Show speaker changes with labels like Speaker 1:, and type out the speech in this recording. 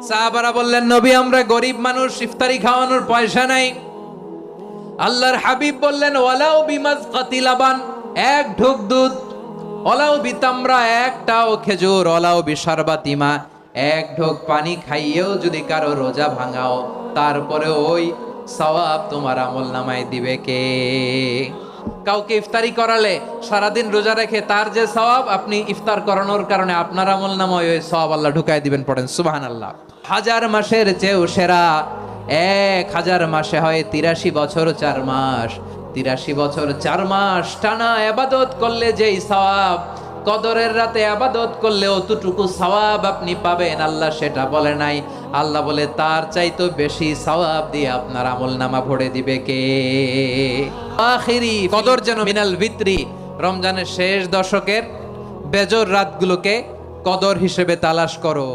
Speaker 1: সাহাবারা বললেন, নবী আমরা গরিব মানুষ, ইফতারি খাওয়ানোর পয়সা নাই। আল্লাহর হাবিব বললেন, ওয়ালাউ বিমাজকাতি লাবান, এক ঢোক দুধ, ওয়ালাউ বিতামরা, একটাও খেজুর, ওয়ালাউ বিশারবাতি মা, এক ঢোক পানি খাইয়েও যদি কারো রোজা ভাঙাও, তারপরে ওই সওয়াব তোমার আমলনামায় দিবে কে? কাউকে ইফতারি করালে সারাদিন রোজা রেখে তার যে সওয়াব, আপনি ইফতার করানোর কারণে আপনার আমলনামায় ওই সওয়াব আল্লাহ ঢুকায় দিবেন। পড়েন সুবহানাল্লাহ। 1000 মাসের চেয়েও সেরা, 1000 মাসে হয় 83 বছর 4 মাস। 83 বছর 4 মাস টানা ইবাদত করলে যেই সওয়াব, কদরের রাতে ইবাদত করলে অতটুকু সওয়াব আপনি পাবেন, আল্লাহ সেটা বলে নাই। আল্লাহ বলে তার চাইতে বেশি সওয়াব দিয়ে আপনার আমলনামা ভরে দিবে কে? আখিরি কদর যেন মিনাল ভিতরি, রমজানের শেষ দশকের বেজর রাতগুলোকে কদর হিসেবে তালাশ করো।